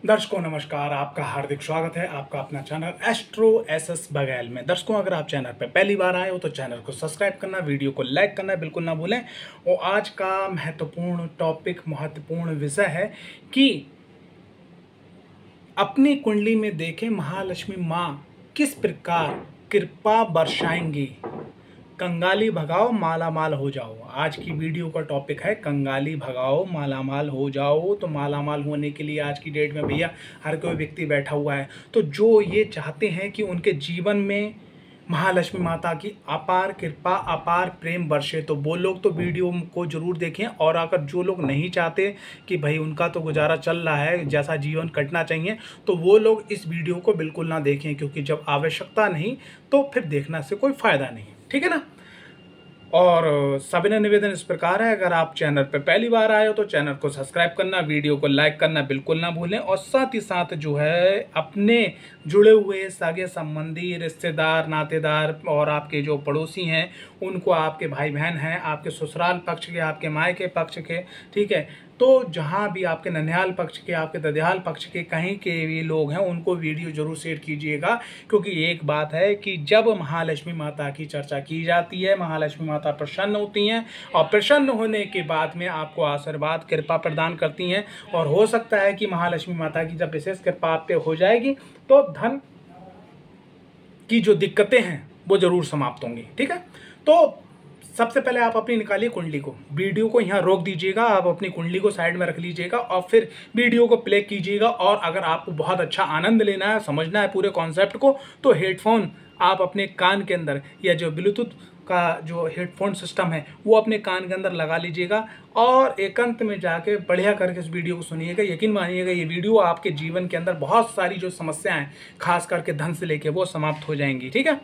दर्शकों नमस्कार, आपका हार्दिक स्वागत है आपका अपना चैनल एस्ट्रो एसएस बघेल में। दर्शकों अगर आप चैनल पर पहली बार आए हो तो चैनल को सब्सक्राइब करना, वीडियो को लाइक करना बिल्कुल ना भूलें। और आज का महत्वपूर्ण टॉपिक, महत्वपूर्ण विषय है कि अपनी कुंडली में देखें महालक्ष्मी माँ किस प्रकार कृपा बरसाएंगी। कंगाली भगाओ माला माल हो जाओ। आज की वीडियो का टॉपिक है कंगाली भगाओ माला माल हो जाओ। तो माला माल होने के लिए आज की डेट में भैया हर कोई व्यक्ति बैठा हुआ है। तो जो ये चाहते हैं कि उनके जीवन में महालक्ष्मी माता की अपार कृपा, अपार प्रेम बरसे, तो वो लोग तो वीडियो को जरूर देखें। और अगर जो लोग नहीं चाहते कि भाई उनका तो गुजारा चल रहा है, जैसा जीवन कटना चाहिए, तो वो लोग इस वीडियो को बिल्कुल ना देखें, क्योंकि जब आवश्यकता नहीं तो फिर देखना से कोई फ़ायदा नहीं। ठीक है ना। और सविनय निवेदन इस प्रकार है, अगर आप चैनल पर पहली बार आए हो तो चैनल को सब्सक्राइब करना, वीडियो को लाइक करना बिल्कुल ना भूलें। और साथ ही साथ जो है अपने जुड़े हुए सगे संबंधी, रिश्तेदार, नातेदार और आपके जो पड़ोसी हैं उनको, आपके भाई बहन हैं, आपके ससुराल पक्ष के, आपके मायके पक्ष के, ठीक है, तो जहाँ भी आपके ननिहाल पक्ष के, आपके ददियाल पक्ष के कहीं के भी लोग हैं उनको वीडियो जरूर शेयर कीजिएगा। क्योंकि एक बात है कि जब महालक्ष्मी माता की चर्चा की जाती है, महालक्ष्मी माता प्रसन्न होती हैं और प्रसन्न होने के बाद में आपको आशीर्वाद, कृपा प्रदान करती हैं। और हो सकता है कि महालक्ष्मी माता की जब विशेष कृपा आप पे हो जाएगी तो धन की जो दिक्कतें हैं वो जरूर समाप्त होंगी। ठीक है। तो सबसे पहले आप अपनी निकालिए कुंडली को, वीडियो को यहाँ रोक दीजिएगा, आप अपनी कुंडली को साइड में रख लीजिएगा और फिर वीडियो को प्ले कीजिएगा। और अगर आपको बहुत अच्छा आनंद लेना है, समझना है पूरे कॉन्सेप्ट को, तो हेडफोन आप अपने कान के अंदर, या जो ब्लूटूथ का जो हेडफोन सिस्टम है वो अपने कान के अंदर लगा लीजिएगा और एकांत में जाके बढ़िया करके इस वीडियो को सुनिएगा। यकीन मानिएगा ये वीडियो आपके जीवन के अंदर बहुत सारी जो समस्याएं, खास करके धन से लेके, वो समाप्त हो जाएंगी। ठीक है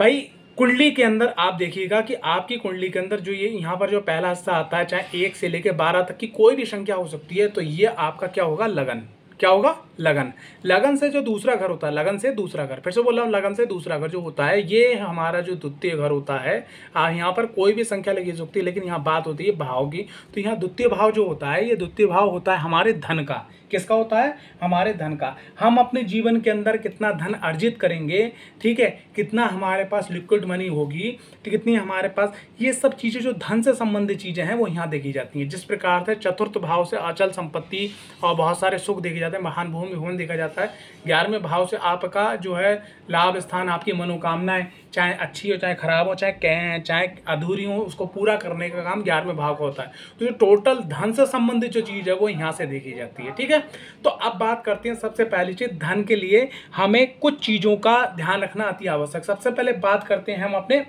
भाई। कुंडली के अंदर आप देखिएगा कि आपकी कुंडली के अंदर जो ये यहाँ पर जो पहला हिस्सा आता है, चाहे 1 से लेकर 12 तक की कोई भी संख्या हो सकती है, तो ये आपका क्या होगा, लगन। क्या होगा, लगन। लगन से जो दूसरा घर होता है, लगन से दूसरा घर, फिर से बोल रहा हूँ, लगन से दूसरा घर जो होता है, ये हमारा जो द्वितीय घर होता है। यहाँ पर कोई भी संख्या लगी सकती है, लेकिन यहाँ बात होती है भाव की। तो यहाँ द्वितीय भाव जो होता है, ये द्वितीय भाव होता है हमारे धन का। किसका होता है, हमारे धन का। हम अपने जीवन के अंदर कितना धन अर्जित करेंगे, ठीक है, कितना हमारे पास लिक्विड मनी होगी, तो कितनी हमारे पास, ये सब चीज़ें जो धन से संबंधित चीज़ें हैं वो यहाँ देखी जाती हैं। जिस प्रकार से चतुर्थ भाव से अचल संपत्ति और बहुत सारे सुख देखे जाते हैं, महान भूमि भवन देखा जाता है। 11वें भाव से आपका जो है लाभ स्थान, आपकी मनोकामनाएं, चाहे अच्छी हो चाहे खराब हो, चाहे अधूरी हो, उसको पूरा करने का काम 11वें भाव का होता है। तो जो टोटल धन से संबंधित जो चीज़ है वो यहाँ से देखी जाती है। ठीक है। तो अब बात करते हैं, सबसे पहली चीज, धन के लिए हमें कुछ चीजों का ध्यान रखना अति आवश्यक। सबसे पहले बात करते हैं हम अपने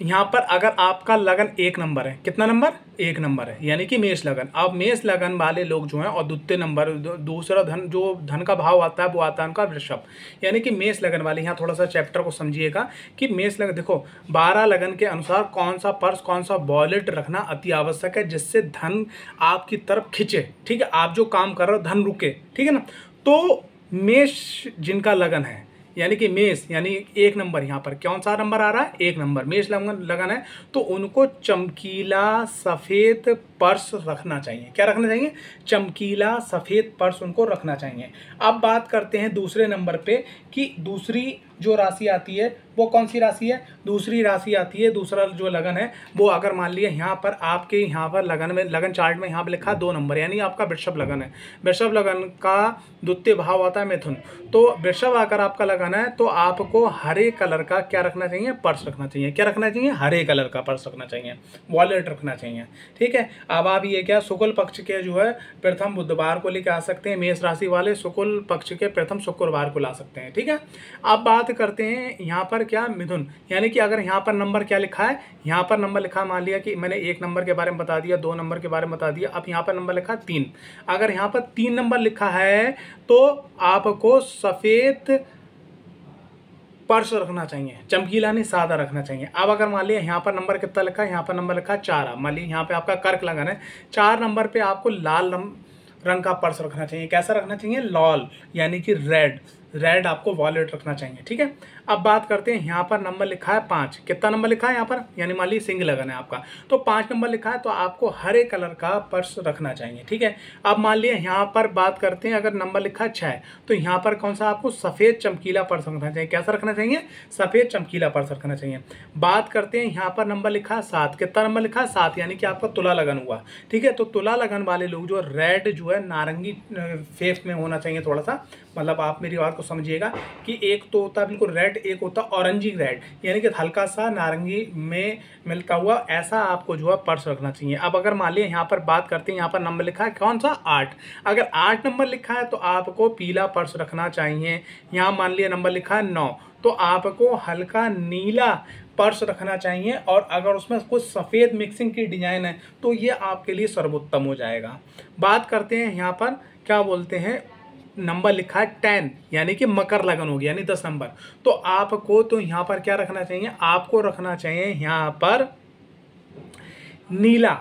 यहाँ पर, अगर आपका लगन 1 नंबर है, कितना नंबर, 1 नंबर है, यानी कि मेष लगन। अब मेष लगन वाले लोग जो हैं, और द्वितीय नंबर, दूसरा धन, जो धन का भाव आता है वो आता है उनका वृषभ, यानी कि मेष लगन वाले। यहाँ थोड़ा सा चैप्टर को समझिएगा कि मेष लगन, देखो 12 लगन के अनुसार कौन सा पर्स, कौन सा वॉलेट रखना अति आवश्यक है, जिससे धन आपकी तरफ खिंचे। ठीक है, आप जो काम कर रहे हो धन रुके। ठीक है ना। तो मेष जिनका लगन है, यानी कि मेष, यानी 1 नंबर, यहाँ पर कौन सा नंबर आ रहा है, 1 नंबर, मेष लगन है, तो उनको चमकीला सफ़ेद पर्स रखना चाहिए। क्या रखना चाहिए, चमकीला सफ़ेद पर्स उनको रखना चाहिए। अब बात करते हैं दूसरे नंबर पे कि दूसरी जो राशि आती है वो कौन सी राशि है, दूसरी राशि आती है, दूसरा जो लगन है वो, अगर मान लिया यहाँ पर आपके यहाँ पर लगन में, लगन चार्ट में यहाँ पर लिखा 2 नंबर, यानी आपका वृषभ लगन है। वृषभ लगन का द्वितीय भाव आता है मिथुन। तो वृषभ अगर आपका लगन है तो आपको हरे कलर का क्या रखना चाहिए, पर्स रखना चाहिए। क्या रखना चाहिए, हरे कलर का पर्स रखना चाहिए, वॉलेट रखना चाहिए। ठीक है। अब आप ये क्या, शुक्ल पक्ष के जो है प्रथम बुधवार को लेकर आ सकते हैं, मेष राशि वाले शुक्ल पक्ष के प्रथम शुक्रवार को ला सकते हैं। ठीक है। अब बात करते हैं यहाँ पर क्या, मिथुन, यानी कि अगर यहाँ पर नंबर क्या लिखा है, यहाँ पर नंबर लिखा, मान लिया कि मैंने 1 नंबर के बारे में बता दिया, 2 नंबर के बारे में बता दिया, अब यहाँ पर नंबर लिखा 3। अगर यहाँ पर 3 नंबर लिखा है तो आपको सफ़ेद पर्स रखना चाहिए, चमकीला नहीं, सादा रखना चाहिए। अब अगर मान लिया यहाँ पर नंबर कितना लिखा है, यहाँ पर नंबर लिखा 4, मान लिया यहाँ पे आपका कर्क लगन है, 4 नंबर पे आपको लाल रंग का पर्स रखना चाहिए। कैसा रखना चाहिए, लाल, यानी कि रेड आपको वॉलेट रखना चाहिए। ठीक है। अब बात करते हैं, यहाँ पर नंबर लिखा है 5, कितना नंबर लिखा है यहाँ पर, यानी मान लीजिए सिंग लगन है आपका, तो 5 नंबर लिखा है, तो आपको हरे कलर का पर्स रखना चाहिए, ठीक है। अब मान लिया यहाँ पर बात करते हैं, अगर नंबर लिखा है 6 तो यहाँ पर कौन सा आपको सफ़ेद चमकीला पर्स रखना चाहिए, कैसा रखना चाहिए, सफ़ेद चमकीला पर्स रखना चाहिए। बात करते हैं, यहाँ पर नंबर लिखा है 7, कितना नंबर लिखा है 7, यानी कि आपका तुला लगन हुआ, ठीक है। तो तुला लगन वाले लोग जो रेड जो है नारंगी फेस में होना चाहिए थोड़ा सा, मतलब आप मेरी बात को समझिएगा कि एक तो होता है बिल्कुल रेड, एक होता है ऑरेंजी रेड, यानी कि हल्का सा नारंगी में मिलता हुआ, ऐसा आपको जो है पर्स रखना चाहिए। अब अगर मान लिया यहाँ पर बात करते हैं, यहाँ पर नंबर लिखा है कौन सा 8, अगर 8 नंबर लिखा है तो आपको पीला पर्स रखना चाहिए। यहाँ मान लिया नंबर लिखा है 9 तो आपको हल्का नीला पर्स रखना चाहिए, और अगर उसमें कुछ सफ़ेद मिक्सिंग की डिज़ाइन है तो ये आपके लिए सर्वोत्तम हो जाएगा। बात करते हैं यहाँ पर क्या बोलते हैं, नंबर लिखा है 10 यानी कि मकर लगन होगी, यानी 10 नंबर, तो आपको तो यहाँ पर क्या रखना चाहिए, आपको रखना चाहिए यहाँ पर नीला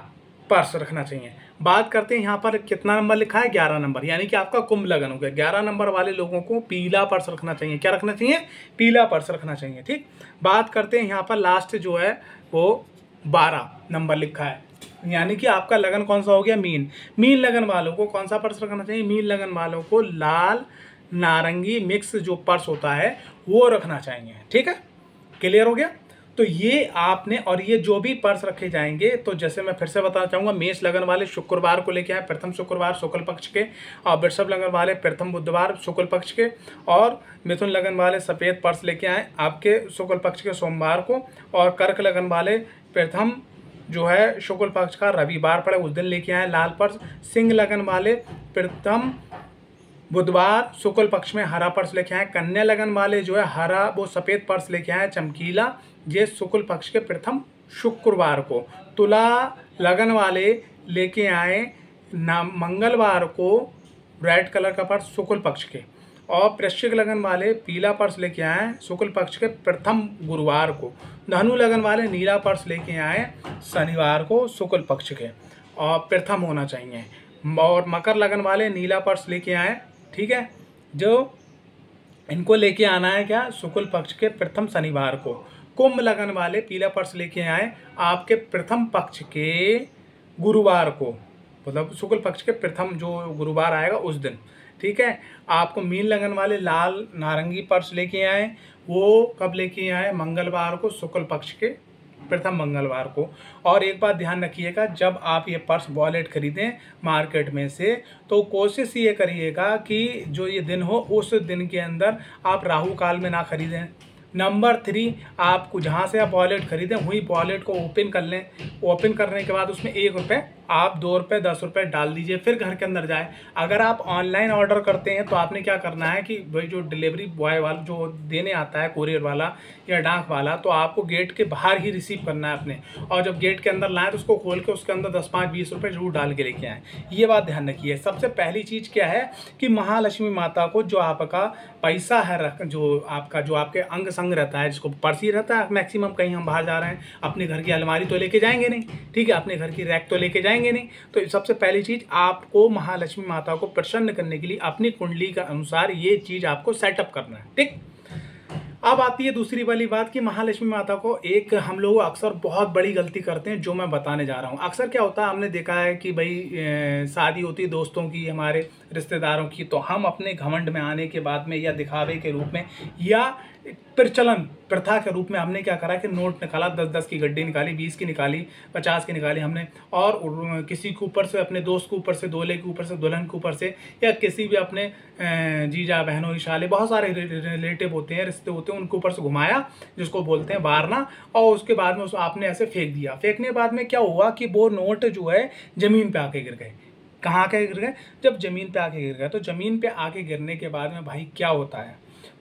पर्स रखना चाहिए। बात करते हैं यहाँ पर कितना नंबर लिखा है 11 नंबर, यानी कि आपका कुंभ लगन हो गया। 11 नंबर वाले लोगों को पीला पर्स रखना चाहिए, क्या रखना चाहिए, पीला पर्स रखना चाहिए, ठीक। बात करते हैं यहाँ पर लास्ट जो है वो 12 नंबर लिखा है, यानी कि आपका लगन कौन सा हो गया, मीन। मीन लगन वालों को कौन सा पर्स रखना चाहिए, मीन लगन वालों को लाल नारंगी मिक्स जो पर्स होता है वो रखना चाहिए, ठीक है। क्लियर हो गया। तो ये आपने, और ये जो भी पर्स रखे जाएंगे, तो जैसे मैं फिर से बताना चाहूँगा, मेष लगन वाले शुक्रवार को लेके आए, प्रथम शुक्रवार शुक्ल पक्ष के, और वृषभ लगन वाले प्रथम बुधवार शुक्ल पक्ष के, और मिथुन लगन वाले सफ़ेद पर्स लेके आए आपके शुक्ल पक्ष के सोमवार को, और कर्क लगन वाले प्रथम जो है शुक्ल पक्ष का रविवार पड़े उस दिन लेके आए लाल पर्स। सिंह लगन वाले प्रथम बुधवार शुक्ल पक्ष में हरा पर्स लेके आए। कन्या लगन वाले जो है हरा वो सफ़ेद पर्स लेके आए चमकीला, ये शुक्ल पक्ष के प्रथम शुक्रवार को। तुला लगन वाले लेके आए मंगलवार को रेड कलर का पर्स शुक्ल पक्ष के, और वृश्चिक लगन वाले पीला पर्स लेके आए शुक्ल पक्ष के प्रथम गुरुवार को। धनु लगन वाले नीला पर्स लेके आए शनिवार को शुक्ल पक्ष के, और प्रथम होना चाहिए। और मकर लगन वाले नीला पर्स लेके आए, ठीक है, जो इनको लेके आना है क्या, शुक्ल पक्ष के प्रथम शनिवार को। कुंभ लगन वाले पीला पर्स लेके आए आपके प्रथम पक्ष के गुरुवार को, मतलब शुक्ल पक्ष के प्रथम जो गुरुवार आएगा उस दिन, ठीक है। आपको मीन लगन वाले लाल नारंगी पर्स लेके आए, वो कब लेके आए, मंगलवार को शुक्ल पक्ष के प्रथम मंगलवार को। और एक बात ध्यान रखिएगा, जब आप ये पर्स वॉलेट खरीदें मार्केट में से, तो कोशिश ये करिएगा कि जो ये दिन हो उस दिन के अंदर आप राहु काल में ना खरीदें। नंबर 3, आपको जहाँ से आप वॉलेट खरीदें वही वॉलेट को ओपन कर लें। ओपन करने के बाद उसमें 1 रुपये आप 2 रुपये 10 रुपये डाल दीजिए, फिर घर के अंदर जाए। अगर आप ऑनलाइन ऑर्डर करते हैं तो आपने क्या करना है कि भाई जो डिलीवरी बॉय वाला जो देने आता है, कोरियर वाला या डाक वाला, तो आपको गेट के बाहर ही रिसीव करना है अपने, और जब गेट के अंदर लाएँ तो उसको खोल के उसके अंदर 10, 5, 20 रुपये जरूर डाल के लेके आएँ। ये बात ध्यान रखिए। सबसे पहली चीज़ क्या है कि महालक्ष्मी माता को जो आपका पैसा है, जो आपके अंग संग रहता है, जिसको पर्स ही रहता है, मैक्सिमम कहीं हम बाहर जा रहे हैं, अपने घर की अलमारी तो लेके जाएंगे नहीं, ठीक है, अपने घर की रैक तो लेके जाएंगे नहीं। तो सबसे पहली चीज़, आपको महालक्ष्मी माता को प्रसन्न करने के लिए अपनी कुंडली के अनुसार ये चीज़ आपको सेटअप करना है, ठीक। अब आती है दूसरी वाली बात कि महालक्ष्मी माता को एक हम लोग अक्सर बहुत बड़ी गलती करते हैं, जो मैं बताने जा रहा हूँ। अक्सर क्या होता है, हमने देखा है कि भाई शादी होती है दोस्तों की, हमारे रिश्तेदारों की, तो हम अपने घमंड में आने के बाद में या दिखावे के रूप में या प्रचलन प्रथा के रूप में हमने क्या करा कि नोट निकाला, 10-10 की गड्डी निकाली, 20 की निकाली, 50 की निकाली हमने, और किसी के ऊपर से, अपने दोस्त के ऊपर से, दूल्हे के ऊपर से, दुल्हन के ऊपर से, या किसी भी अपने जीजा बहनों इशाले, बहुत सारे रिलेटिव होते हैं, रिश्ते होते हैं, उनके ऊपर से घुमाया, जिसको बोलते हैं वारना, और उसके बाद में उसको आपने ऐसे फेंक दिया। फेंकने के बाद में क्या हुआ कि वो नोट जो है ज़मीन पे आके गिर गए। कहाँ आके गिर गए? जब ज़मीन पे आके गिर गए, तो ज़मीन पे आके गिरने के बाद में भाई क्या होता है,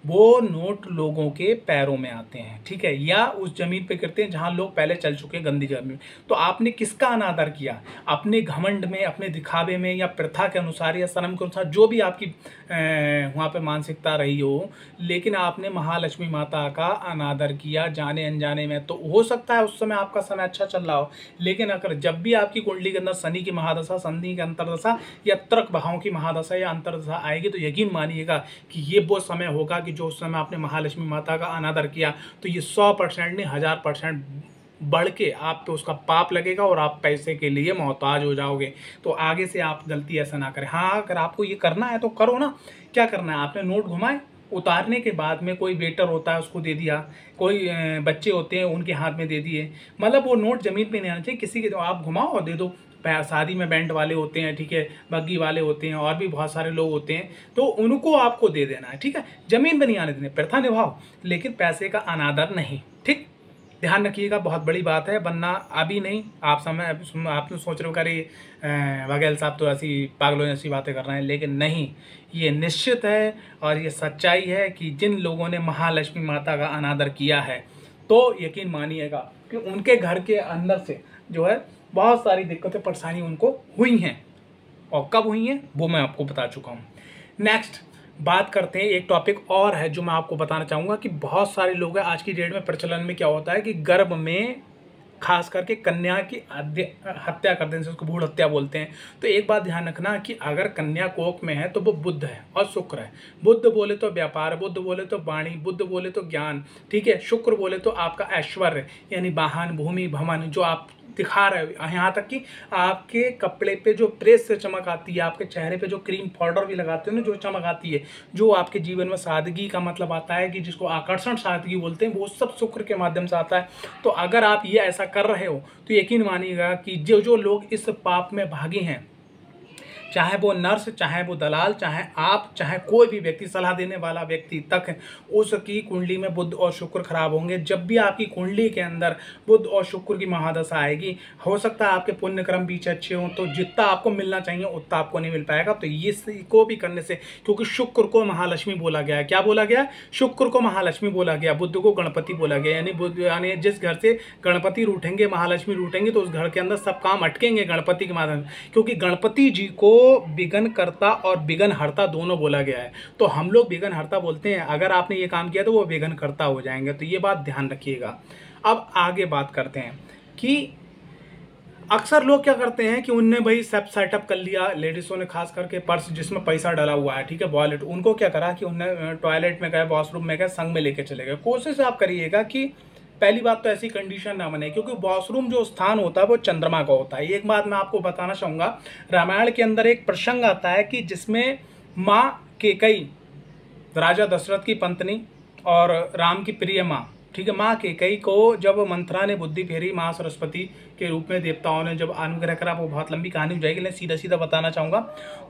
वो नोट लोगों के पैरों में आते हैं, ठीक है, या उस ज़मीन पे गिरते हैं जहाँ लोग पहले चल चुके हैं गंदी जमीन में। तो आपने किसका अनादर किया? अपने घमंड में, अपने दिखावे में, या प्रथा के अनुसार या शर्म के अनुसार, जो भी आपकी वहाँ पे मानसिकता रही हो, लेकिन आपने महालक्ष्मी माता का अनादर किया जाने अनजाने में। तो हो सकता है उस समय आपका समय अच्छा चल रहा हो, लेकिन अगर जब भी आपकी कुंडली के अंदर शनि की महादशा, शनि की अंतरदशा या त्रक भावों की महादशा या अंतरदशा आएगी, तो यकीन मानिएगा कि ये वो समय होगा होता कि जो उस समय आपने महालक्ष्मी माता का अनादर किया, तो ये 100% नहीं 1000% बढ़ के आप पे उसका पाप लगेगा और आप पैसे के लिए मोहताज हो जाओगे। तो आगे से आप गलती ऐसा ना करें। हाँ, अगर आपको ये करना है तो करो ना। क्या करना है, आपने नोट घुमाए, उतारने के बाद में कोई वेटर होता है उसको दे दिया, कोई बच्चे होते हैं उनके हाथ में दे दिए, मतलब वो नोट ज़मीन पे नहीं आना चाहिए किसी के, तो आप घुमाओ और दे दो। शादी में बैंड वाले होते हैं, ठीक है, बग्गी वाले होते हैं, और भी बहुत सारे लोग होते हैं, तो उनको आपको दे देना है, ठीक है। ज़मीन पे नहीं आने देने, प्रथा निभाओ लेकिन पैसे का अनादर नहीं, ठीक। ध्यान रखिएगा, बहुत बड़ी बात है, वरना अभी नहीं आप आप तो सोच रहे हो कि अरे बघेल साहब तो ऐसी पागलों जैसी बातें कर रहे हैं, लेकिन नहीं, ये निश्चित है और ये सच्चाई है कि जिन लोगों ने महालक्ष्मी माता का अनादर किया है, तो यकीन मानिएगा कि उनके घर के अंदर से जो है बहुत सारी दिक्कतें परेशानी उनको हुई हैं, और कब हुई हैं वो मैं आपको बता चुका हूँ। नेक्स्ट बात करते हैं, एक टॉपिक और है जो मैं आपको बताना चाहूँगा कि बहुत सारे लोग हैं आज की डेट में, प्रचलन में क्या होता है कि गर्भ में खास करके कन्या की हत्या कर देने से, उसको भ्रूण हत्या बोलते हैं। तो एक बात ध्यान रखना कि अगर कन्या कोख में है तो वो बुध है और शुक्र है। बुध बोले तो व्यापार, बुध बोले तो वाणी, बुध बोले तो ज्ञान, ठीक है। शुक्र बोले तो आपका ऐश्वर्य, यानी वाहन, भूमि, भवन, जो आप दिखा रहे हो। यहाँ तक कि आपके कपड़े पे जो प्रेस से चमक आती है, आपके चेहरे पे जो क्रीम पाउडर भी लगाते हो ना, जो चमक आती है, जो आपके जीवन में सादगी का मतलब आता है, कि जिसको आकर्षण सादगी बोलते हैं, वो सब शुक्र के माध्यम से आता है। तो अगर आप ये ऐसा कर रहे हो तो यकीन मानिएगा कि जो लोग इस पाप में भागी हैं, चाहे वो नर्स, चाहे वो दलाल, चाहे आप, चाहे कोई भी व्यक्ति, सलाह देने वाला व्यक्ति तक, उसकी कुंडली में बुध और शुक्र खराब होंगे। जब भी आपकी कुंडली के अंदर बुध और शुक्र की महादशा आएगी, हो सकता है आपके पुण्य कर्म बीच अच्छे हों, तो जितना आपको मिलना चाहिए उतना आपको नहीं मिल पाएगा। तो इसको भी करने से, क्योंकि शुक्र को महालक्ष्मी बोला गया है, क्या बोला गया, शुक्र को महालक्ष्मी बोला गया, बुध को गणपति बोला गया, यानी बुध, यानी जिस घर से गणपति रूठेंगे, महालक्ष्मी रूठेंगे, तो उस घर के अंदर सब काम अटकेंगे गणपति के माध्यम से, क्योंकि गणपति जी को विघ्न करता और विघ्न हरता दोनों बोला गया है। तो हम लोग विघ्न हरता बोलते हैं, अगर आपने ये काम किया तो वो विघ्न करता हो जाएंगे। तो ये बात ध्यान रखिएगा। अब आगे बात करते हैं कि अक्सर लोग क्या करते हैं कि उनने भाई सब सेटअप कर लिया, लेडीज़ों ने खास करके पर्स जिसमें पैसा डाला हुआ है, ठीक है, वॉलेट, उनको क्या करा कि उन्होंने टॉयलेट में गए, वॉशरूम में गए, संग में लेके चले गए। कोशिश आप करिएगा कि पहली बात तो ऐसी कंडीशन ना बने, क्योंकि वॉशरूम जो स्थान होता है वो चंद्रमा का होता है। एक बात मैं आपको बताना चाहूँगा, रामायण के अंदर एक प्रसंग आता है कि जिसमें माँ केकई, राजा दशरथ की पत्नी और राम की प्रिय माँ, ठीक है, माँ केकई को जब मंथरा ने बुद्धि फेरी, माँ सरस्वती के रूप में देवताओं ने जब अनुग्रह करा, वो बहुत लंबी कहानी हो जाएगी, लेकिन सीधा सीधा बताना चाहूँगा।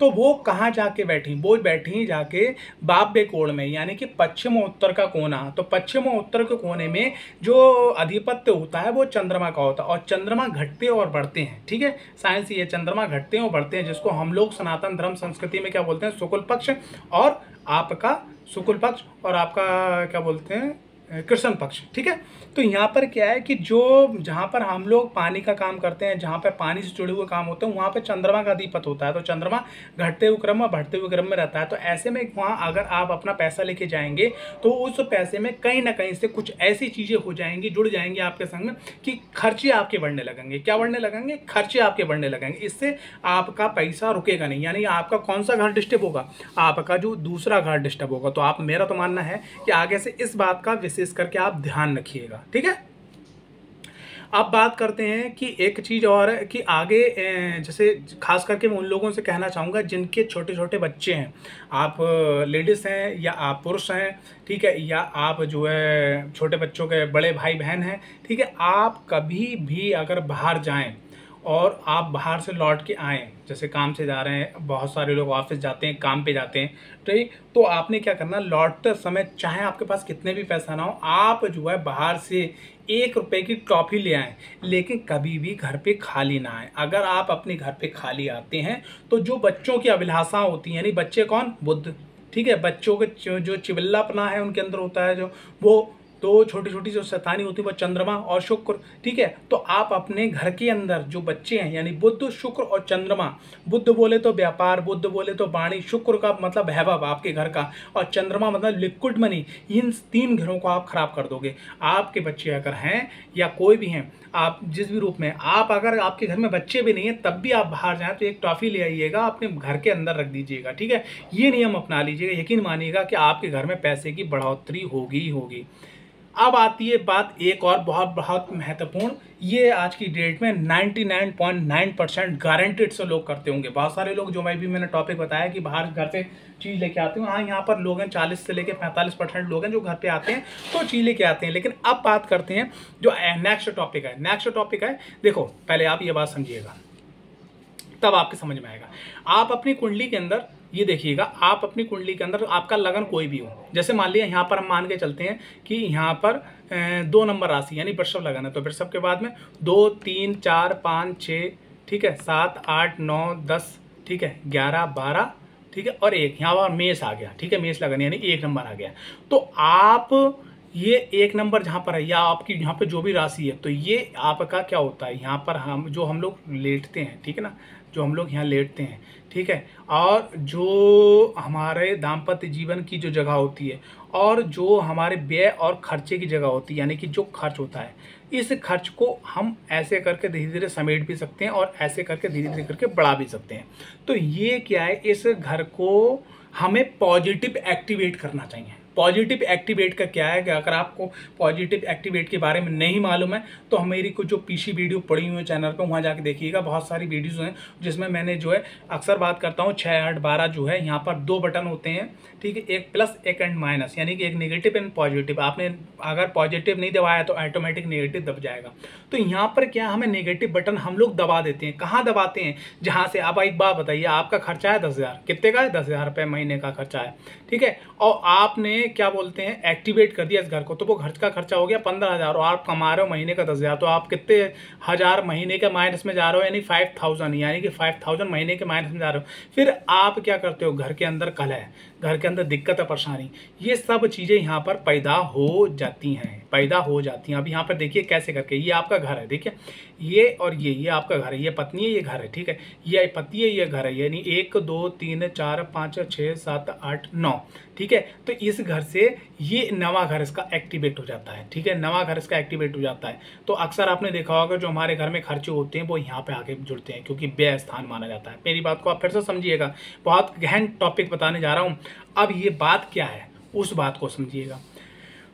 तो वो कहाँ जाके बैठी, वो बैठी जाके बाब्य कोण में, यानी कि पश्चिम और उत्तर का कोना। तो पश्चिम और उत्तर के कोने में जो अधिपत्य होता है वो चंद्रमा का होता है, और चंद्रमा घटते और बढ़ते हैं, ठीक है, साइंस ये चंद्रमा घटते और बढ़ते हैं, जिसको हम लोग सनातन धर्म संस्कृति में क्या बोलते हैं, शुक्ल पक्ष, और आपका शुक्ल पक्ष, और आपका क्या बोलते हैं, कृष्ण पक्ष, ठीक है। तो यहाँ पर क्या है कि जो जहाँ पर हम लोग पानी का काम करते हैं, जहाँ पर पानी से जुड़े हुए काम होते हैं, वहाँ पर चंद्रमा का अधिपत होता है। तो चंद्रमा घटते हुए क्रम में, बढ़ते हुए क्रम में रहता है। तो ऐसे में वहाँ अगर आप अपना पैसा लेके जाएंगे तो उस पैसे में कहीं ना कहीं से कुछ ऐसी चीज़ें हो जाएंगी, जुड़ जाएंगी आपके संग में, कि खर्चे आपके बढ़ने लगेंगे। क्या बढ़ने लगेंगे, खर्चे आपके बढ़ने लगेंगे। इससे आपका पैसा रुकेगा नहीं, यानी आपका कौन सा घर डिस्टर्ब होगा, आपका जो दूसरा घर डिस्टर्ब होगा। तो आप, मेरा तो मानना है कि आगे से इस बात का विशेष करके आप ध्यान रखिएगा, ठीक है। अब बात करते हैं कि एक चीज़ और है कि आगे जैसे खास करके मैं उन लोगों से कहना चाहूँगा जिनके छोटे छोटे बच्चे हैं, आप लेडीज़ हैं या आप पुरुष हैं, ठीक है, या आप जो है छोटे बच्चों के बड़े भाई बहन हैं, ठीक है, आप कभी भी अगर बाहर जाएं और आप बाहर से लौट के आएँ, जैसे काम से जा रहे हैं, बहुत सारे लोग ऑफिस जाते हैं, काम पे जाते हैं, ठीक, तो आपने क्या करना, लौटते समय चाहे आपके पास कितने भी पैसा ना हो, आप जो है बाहर से 1 रुपए की टॉफ़ी ले आएँ, लेकिन कभी भी घर पे खाली ना आएँ। अगर आप अपने घर पे खाली आते हैं तो जो बच्चों की अभिलाषा होती है, यानी बच्चे कौन, बुद्ध, ठीक है, बच्चों के जो चिबिल्लापना है उनके अंदर होता है, जो वो तो छोटी छोटी जो शैतानी होती है वो चंद्रमा और शुक्र, ठीक है। तो आप अपने घर के अंदर जो बच्चे हैं, यानी बुध, शुक्र और चंद्रमा, बुध बोले तो व्यापार, बुध बोले तो वाणी, शुक्र का मतलब वैभव आपके घर का, और चंद्रमा मतलब लिक्विड मनी, इन 3 घरों को आप खराब कर दोगे। आपके बच्चे अगर हैं या कोई भी हैं, आप जिस भी रूप में, आप अगर आपके घर में बच्चे भी नहीं है तब भी आप बाहर जाएं तो एक टॉफ़ी ले आइएगा, अपने घर के अंदर रख दीजिएगा, ठीक है। ये नियम अपना लीजिएगा, यकीन मानिएगा कि आपके घर में पैसे की बढ़ोतरी होगी ही होगी। अब आती है बात एक और बहुत बहुत महत्वपूर्ण, ये आज की डेट में 99.9% गारंटेड से लोग करते होंगे। बहुत सारे लोग जो मैंने टॉपिक बताया कि बाहर घर से चीज़ लेके आते हैं, हाँ यहाँ पर लोग हैं 40 से लेके 45% लोग हैं जो घर पे आते हैं तो चीज़ लेके आते हैं। लेकिन अब बात करते हैं जो नेक्स्ट टॉपिक है। देखो पहले आप ये बात समझिएगा, तब आपके समझ में आएगा। आप अपनी कुंडली के अंदर ये देखिएगा, आप अपनी कुंडली के अंदर आपका लगन कोई भी हो, जैसे मान लिया यहाँ पर हम मान के चलते हैं कि यहाँ पर 2 नंबर राशि यानी वृषभ लगन है, तो वृषभ के बाद में 2, 3, 4, 5, 6, ठीक है, 7, 8, 9, 10, ठीक है, 11, 12, ठीक है, और 1 यहाँ पर मेष आ गया, ठीक है, मेष लगन यानी 1 नंबर आ गया। तो आप ये 1 नंबर जहाँ पर है या आपकी यहाँ पे जो भी राशि है, तो ये आपका क्या होता है, यहाँ पर हम लोग लेटते हैं, ठीक है ना, जो हम लोग यहाँ लेटते हैं, ठीक है, और जो हमारे दाम्पत्य जीवन की जो जगह होती है और जो हमारे व्यय और खर्चे की जगह होती है, यानी कि जो खर्च होता है, इस खर्च को हम ऐसे करके धीरे धीरे समेट भी सकते हैं और ऐसे करके धीरे धीरे करके बढ़ा भी सकते हैं। तो ये क्या है, इस घर को हमें पॉजिटिव एक्टिवेट करना चाहिए। पॉजिटिव एक्टिवेट का क्या है कि अगर आपको पॉजिटिव एक्टिवेट के बारे में नहीं मालूम है तो मेरी कुछ जो पीछे वीडियो पड़ी हुई है चैनल पे, वहाँ जाके देखिएगा। बहुत सारी वीडियोज़ हैं जिसमें मैंने जो है अक्सर बात करता हूँ 6, 8, 12 जो है यहाँ पर 2 बटन होते हैं, ठीक है, एक प्लस एक एंड माइनस, यानी कि एक नेगेटिव एंड पॉजिटिव। आपने अगर पॉजिटिव नहीं दबाया तो ऑटोमेटिक नेगेटिव दब जाएगा। तो यहाँ पर क्या, हमें नेगेटिव बटन हम लोग दबा देते हैं। कहाँ दबाते हैं, जहाँ से आप एक बात बताइए, आपका खर्चा है 10,000, कितने का है, 10,000 रुपये महीने का खर्चा है, ठीक है, और आपने क्या बोलते हैं एक्टिवेट कर दिया इस घर को, तो वो घर का खर्चा हो गया 15,000 और आप कमा रहे हो महीने का 10,000, तो आप कितने हज़ार महीने के माइनस में जा रहे हो, यानी 5,000, यानी कि 5,000 महीने के माइनस में जा रहे हो। फिर आप क्या करते हो, घर के अंदर कलह, घर के अंदर दिक्कत है, परेशानी, ये सब चीज़ें यहाँ पर पैदा हो जाती हैं। अब यहाँ पर देखिए कैसे करके, ये आपका घर है, देखिए ये और ये आपका घर है, ये पत्नी है, ये घर है, ठीक है, ये पति है, ये घर है, यानी 1, 2, 3, 4, 5, 6, 7, 8, 9, ठीक है। तो इस घर से ये नवा घर इसका एक्टिवेट हो जाता है, ठीक है, नवा घर इसका एक्टिवेट हो जाता है। तो अक्सर आपने देखा होगा जो हमारे घर में खर्चे होते हैं वो यहाँ पे आके जुड़ते हैं, क्योंकि व्यय स्थान माना जाता है। मेरी बात को आप फिर से समझिएगा, बहुत गहन टॉपिक बताने जा रहा हूँ। अब ये बात क्या है, उस बात को समझिएगा।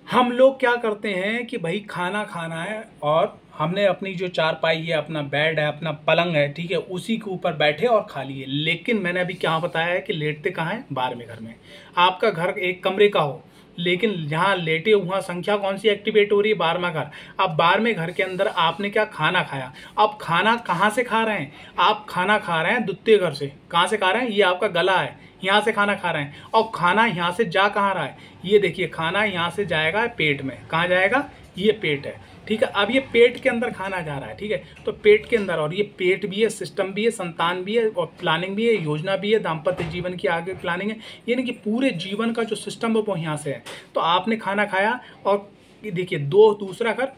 हम लोग क्या करते हैं कि भाई खाना खाना है और हमने अपनी जो चारपाई है, अपना बेड है, अपना पलंग है, ठीक है, उसी के ऊपर बैठे और खा लिए। लेकिन मैंने अभी क्या बताया है कि लेटते कहाँ हैं, 12वें घर में। आपका घर एक कमरे का हो, लेकिन जहाँ लेटे वहाँ संख्या कौन सी एक्टिवेट हो रही है, 12वां घर। अब 12वें घर के अंदर आपने क्या खाना खाया, अब खाना कहाँ से खा रहे हैं, आप खाना खा रहे हैं द्वितीय घर से। कहाँ से खा रहे हैं, ये आपका गला है, यहाँ से खाना खा रहे हैं, और खाना यहाँ से जा कहाँ रहा है, ये देखिए खाना यहाँ से जाएगा पेट में। कहाँ जाएगा, ये पेट है, ठीक है। अब ये पेट के अंदर खाना जा रहा है, ठीक है, तो पेट के अंदर, और ये पेट भी है, सिस्टम भी है, संतान भी है, और प्लानिंग भी है, योजना भी है, दाम्पत्य जीवन की आगे प्लानिंग है, यानी कि पूरे जीवन का जो सिस्टम है वो यहाँ से है। तो आपने खाना खाया और देखिए दूसरा घर,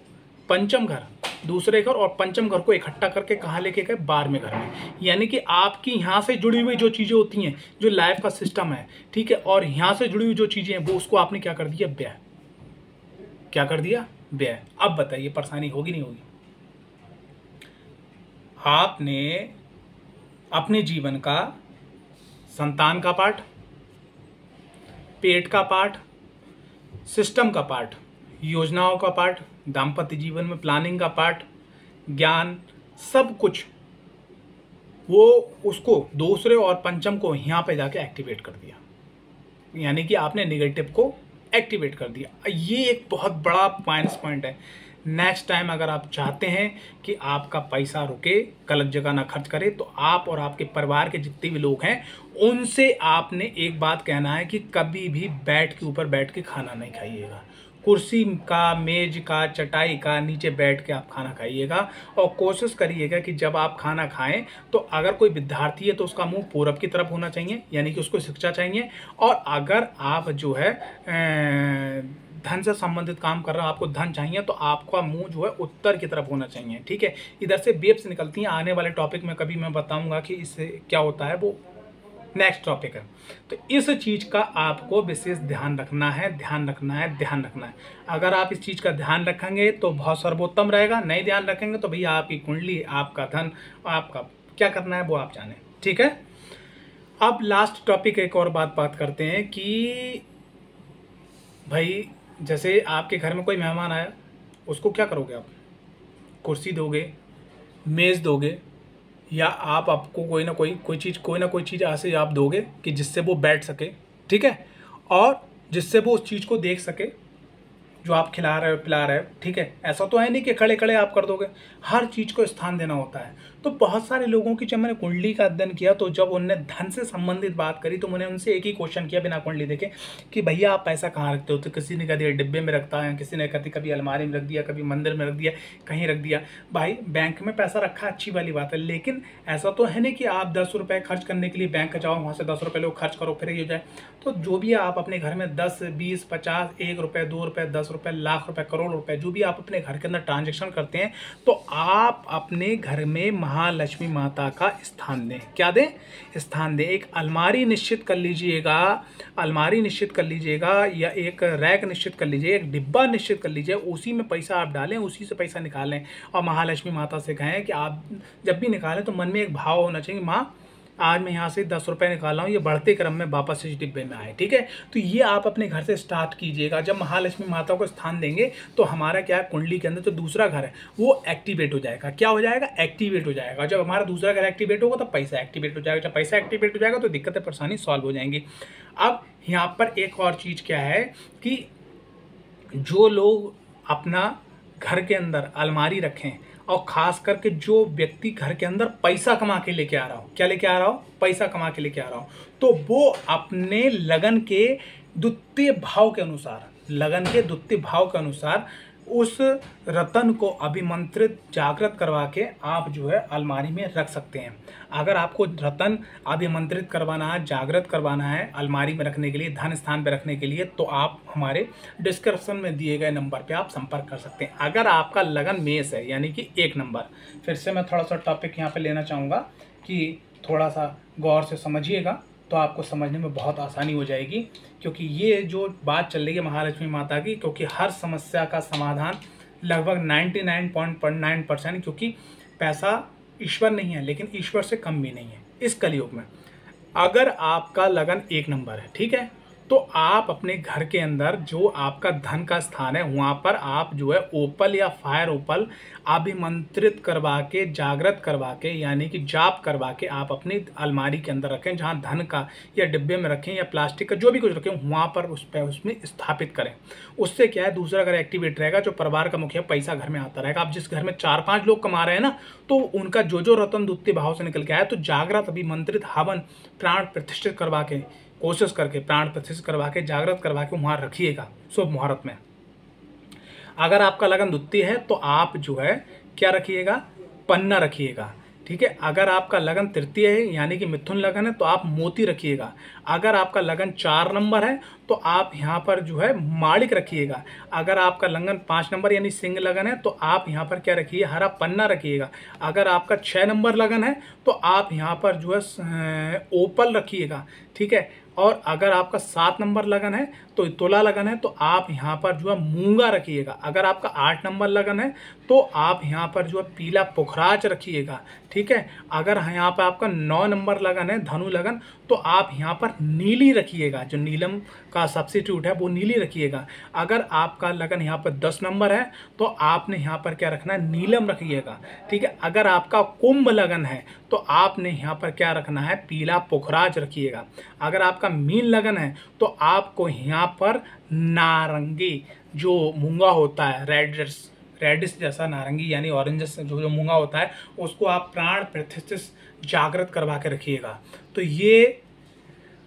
पंचम घर, दूसरे घर और पंचम घर को इकट्ठा करके कहाँ लेके गए, 12वें घर में। यानी कि आपकी यहाँ से जुड़ी हुई जो चीज़ें होती हैं, जो लाइफ का सिस्टम है, ठीक है, और यहाँ से जुड़ी हुई जो चीज़ें हैं वो उसको आपने क्या कर दिया, व्यय। क्या कर दिया, व्यय। अब बताइए परेशानी होगी नहीं होगी। आपने अपने जीवन का संतान का पार्ट, पेट का पार्ट, सिस्टम का पार्ट, योजनाओं का पार्ट, दाम्पत्य जीवन में प्लानिंग का पार्ट, ज्ञान, सब कुछ वो उसको दूसरे और पंचम को यहाँ पे जाके एक्टिवेट कर दिया, यानी कि आपने नेगेटिव को एक्टिवेट कर दिया। ये एक बहुत बड़ा माइनस पॉइंट है। नेक्स्ट टाइम अगर आप चाहते हैं कि आपका पैसा रुके, गलत जगह ना खर्च करे, तो आप और आपके परिवार के जितने भी लोग हैं उनसे आपने एक बात कहना है कि कभी भी बेड के ऊपर बैठ के खाना नहीं खाइएगा। कुर्सी का, मेज का, चटाई का नीचे बैठ के आप खाना खाइएगा, और कोशिश करिएगा कि जब आप खाना खाएं तो अगर कोई विद्यार्थी है तो उसका मुंह पूरब की तरफ होना चाहिए, यानी कि उसको शिक्षा चाहिए। और अगर आप जो है धन से संबंधित काम कर रहा हूँ, आपको धन चाहिए तो आपका मुंह जो है उत्तर की तरफ होना चाहिए। ठीक है, इधर से वेव्स निकलती हैं। आने वाले टॉपिक में कभी मैं बताऊंगा कि इससे क्या होता है, वो नेक्स्ट टॉपिक है। तो इस चीज़ का आपको विशेष ध्यान रखना है, ध्यान रखना है, ध्यान रखना है। अगर आप इस चीज़ का ध्यान रखेंगे तो बहुत सर्वोत्तम रहेगा, नहीं ध्यान रखेंगे तो भैया आपकी कुंडली, आपका धन, आपका क्या करना है वो आप जाने। ठीक है, अब लास्ट टॉपिक एक और बात करते हैं कि भाई जैसे आपके घर में कोई मेहमान आया, उसको क्या करोगे आप? कुर्सी दोगे, मेज़ दोगे, या आपको कोई ना कोई चीज़ ऐसे आप दोगे कि जिससे वो बैठ सके, ठीक है, और जिससे वो उस चीज़ को देख सके जो आप खिला रहे हो पिला रहे हो। ठीक है, ऐसा तो है नहीं कि खड़े खड़े आप कर दोगे, हर चीज़ को स्थान देना होता है। तो बहुत सारे लोगों की जब मैंने कुंडली का अध्ययन किया तो जब उनने धन से संबंधित बात करी तो मैंने उनसे एक ही क्वेश्चन किया बिना कुंडली देखे कि भैया आप पैसा कहाँ रखते हो? तो किसी ने कह दिया डिब्बे में रखता है, किसी ने कहती कभी अलमारी में रख दिया, कभी मंदिर में रख दिया, कहीं रख दिया। भाई बैंक में पैसा रखा अच्छी वाली बात है, लेकिन ऐसा तो है नहीं कि आप 10 रुपये खर्च करने के लिए बैंक जाओ, वहाँ से 10 रुपये लो खर्च करो फिर ये हो जाए। तो जो भी आप अपने घर में 10, 20, 50, 1 रुपये, 2 रुपये, 10 रुपये, लाख रुपये, करोड़ रुपये, जो भी आप अपने घर के अंदर ट्रांजेक्शन करते हैं, तो आप अपने घर में महालक्ष्मी माता का स्थान दें। क्या दें? स्थान दें। एक अलमारी निश्चित कर लीजिएगा, अलमारी निश्चित कर लीजिएगा, या एक रैक निश्चित कर लीजिए, एक डिब्बा निश्चित कर लीजिए, उसी में पैसा आप डालें, उसी से पैसा निकालें। और महालक्ष्मी माता से कहें कि आप जब भी निकालें तो मन में एक भाव होना चाहिए, माँ आज मैं यहाँ से 10 रुपये निकाल रहा हूँ, ये बढ़ते क्रम में वापस इस डिब्बे में आए। ठीक है, तो ये आप अपने घर से स्टार्ट कीजिएगा। जब महालक्ष्मी माता को स्थान देंगे तो हमारा क्या है, कुंडली के अंदर जो दूसरा घर है वो एक्टिवेट हो जाएगा। क्या हो जाएगा? एक्टिवेट हो जाएगा। जब हमारा दूसरा घर एक्टिवेट होगा तो पैसा एक्टिवेट हो जाएगा। जब पैसा एक्टिवेट हो जाएगा तो दिक्कतें परेशानी सॉल्व हो जाएंगी। अब यहाँ पर एक और चीज़ क्या है कि जो लोग अपना घर के अंदर अलमारी रखें, और ख़ास करके जो व्यक्ति घर के अंदर पैसा कमा के लेके आ रहा हो, क्या लेके आ रहा हो? पैसा कमा के लेके आ रहा हो, तो वो अपने लगन के द्वितीय भाव के अनुसार, लगन के द्वितीय भाव के अनुसार उस रतन को अभिमंत्रित जागृत करवा के आप जो है अलमारी में रख सकते हैं। अगर आपको रतन अभिमंत्रित करवाना है, जागृत करवाना है अलमारी में रखने के लिए, धन स्थान पे रखने के लिए, तो आप हमारे डिस्क्रिप्शन में दिए गए नंबर पे आप संपर्क कर सकते हैं। अगर आपका लगन मेष है, यानी कि 1 नंबर, फिर से मैं थोड़ा सा टॉपिक यहाँ पे लेना चाहूँगा कि थोड़ा सा गौर से समझिएगा तो आपको समझने में बहुत आसानी हो जाएगी। क्योंकि ये जो बात चल रही है महालक्ष्मी माता की, क्योंकि हर समस्या का समाधान लगभग 99.9%, क्योंकि पैसा ईश्वर नहीं है लेकिन ईश्वर से कम भी नहीं है इस कलयुग में। अगर आपका लगन 1 नंबर है, ठीक है, तो आप अपने घर के अंदर जो आपका धन का स्थान है वहाँ पर आप जो है ओपल या फायर ओपल अभिमंत्रित करवा के, जागृत करवा के, यानी कि जाप करवा के आप अपनी अलमारी के अंदर रखें, जहाँ धन का, या डिब्बे में रखें, या प्लास्टिक का जो भी कुछ रखें वहाँ पर उसमें स्थापित करें। उससे क्या है, दूसरा घर एक्टिवेट रहेगा, जो परिवार का मुखिया, पैसा घर में आता रहेगा। आप जिस घर में 4-5 लोग कमा रहे हैं ना, तो उनका जो रतन द्वितीय भाव से निकल के आया, तो जागृत अभिमंत्रित हवन प्राण प्रतिष्ठित करवा के, कोशिश करके प्राण प्रतिष्ठित करवा के, जागृत करवा के वहाँ रखिएगा शुभ मुहूर्त में। अगर आपका लगन द्वितीय है तो आप जो है क्या रखिएगा, पन्ना रखिएगा। ठीक है, अगर आपका लगन तृतीय है यानी कि मिथुन लगन है तो आप मोती रखिएगा। अगर आपका लगन 4 नंबर है तो आप यहाँ पर जो है माणिक रखिएगा। अगर आपका लगन 5 नंबर यानी सिंह लगन है तो आप यहाँ पर क्या रखिए, हरा पन्ना रखिएगा। अगर आपका 6 नंबर लगन है तो आप यहाँ पर जो है ओपल रखिएगा। ठीक है, और अगर आपका 7 नंबर लगन है तो तुला लगन है तो आप यहाँ पर जो है मूंगा रखिएगा। अगर आपका 8 नंबर लगन है तो आप यहाँ पर जो है पीला पुखराज रखिएगा। ठीक है, अगर यहाँ पर आपका 9 नंबर लगन है धनु लगन तो आप यहाँ पर नीली रखिएगा, जो नीलम का सब्स्टिट्यूट है वो नीली रखिएगा। अगर आपका लगन यहाँ पर 10 नंबर है तो आपने यहाँ पर क्या रखना है, नीलम रखिएगा। ठीक है, अगर आपका कुंभ लगन है तो आपने यहाँ पर क्या रखना है, पीला पुखराज रखिएगा। अगर आपका मीन लगन है तो आपको यहाँ पर नारंगी जो मूंगा होता है, रेडिश जैसा नारंगी यानी ऑरेंज जो मूंगा होता है, उसको आप प्राण प्रतिष्ठित जागृत करवा के रखिएगा। तो ये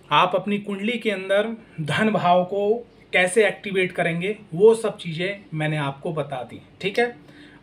आप अपनी कुंडली के अंदर धन भाव को कैसे एक्टिवेट करेंगे वो सब चीज़ें मैंने आपको बता दी। ठीक है,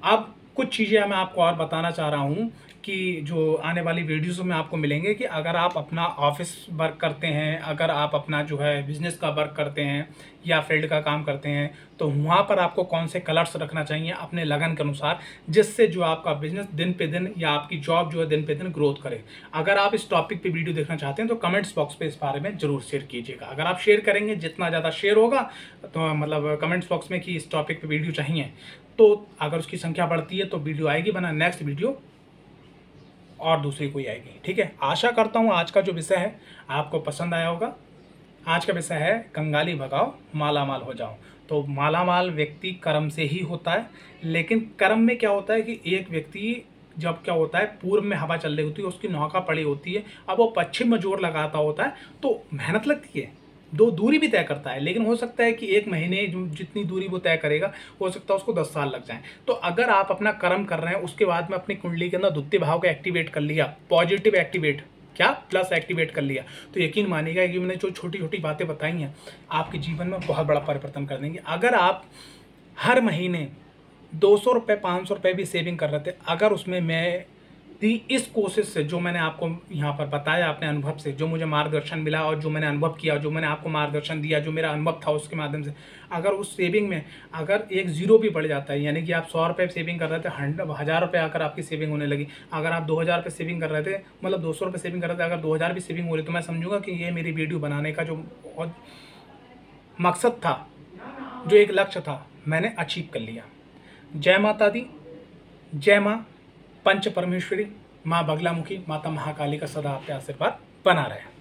अब कुछ चीज़ें मैं आपको और बताना चाह रहा हूँ की जो आने वाली वीडियोज़ में आपको मिलेंगे कि अगर आप अपना ऑफिस वर्क करते हैं, अगर आप अपना जो है बिज़नेस का वर्क करते हैं या फील्ड का काम करते हैं, तो वहाँ पर आपको कौन से कलर्स रखना चाहिए अपने लगन के अनुसार, जिससे जो आपका बिजनेस दिन पे दिन या आपकी जॉब जो है दिन पे दिन ग्रोथ करे। अगर आप इस टॉपिक पे वीडियो देखना चाहते हैं तो कमेंट्स बॉक्स पे इस बारे में ज़रूर शेयर कीजिएगा। अगर आप शेयर करेंगे, जितना ज़्यादा शेयर होगा तो मतलब कमेंट्स बॉक्स में कि इस टॉपिक पे वीडियो चाहिए, तो अगर उसकी संख्या बढ़ती है तो वीडियो आएगी, वरना नेक्स्ट वीडियो और दूसरी कोई आएगी। ठीक है, आशा करता हूँ आज का जो विषय है आपको पसंद आया होगा। आज का विषय है कंगाली भगाओ माला माल हो जाओ। तो माला माल व्यक्ति कर्म से ही होता है, लेकिन कर्म में क्या होता है कि एक व्यक्ति जब क्या होता है पूर्व में हवा चल रही होती है, उसकी नौका पड़ी होती है, अब वो पश्चिम में जोर लगाता होता है तो मेहनत लगती है, दो दूरी भी तय करता है, लेकिन हो सकता है कि 1 महीने जितनी दूरी वो तय करेगा हो सकता है उसको 10 साल लग जाए। तो अगर आप अपना कर्म कर रहे हैं, उसके बाद में अपनी कुंडली के अंदर द्वितीय भाव को एक्टिवेट कर लिया, पॉजिटिव एक्टिवेट क्या प्लस एक्टिवेट कर लिया, तो यकीन मानिएगा कि मैंने जो छोटी छोटी बातें बताई हैं आपके जीवन में बहुत बड़ा परिवर्तन कर देंगे। अगर आप हर महीने 200 रुपये 500 रुपये भी सेविंग कर रहे थे, अगर उसमें मैं इस कोशिश से जो मैंने आपको यहाँ पर बताया अपने अनुभव से, जो मुझे मार्गदर्शन मिला और जो मैंने अनुभव किया, जो मैंने आपको मार्गदर्शन दिया, जो मेरा अनुभव था उसके माध्यम से, अगर उस सेविंग में अगर एक जीरो भी बढ़ जाता है, यानी कि आप 100 रुपये सेविंग कर रहे थे, 1000 रुपये आकर आपकी सेविंग होने लगी, अगर आप 2000 रुपये सेविंग कर रहे थे, मतलब 200 रुपये सेविंग कर रहे थे, अगर 2000 भी सेविंग हो रही, तो मैं समझूंगा कि ये मेरी वीडियो बनाने का जो मकसद था, जो एक लक्ष्य था, मैंने अचीव कर लिया। जय माता दी, जय माँ पंच परमेश्वरी, माँ बगलामुखी, माता महाकाली का सदा आपके आशीर्वाद बना रहे।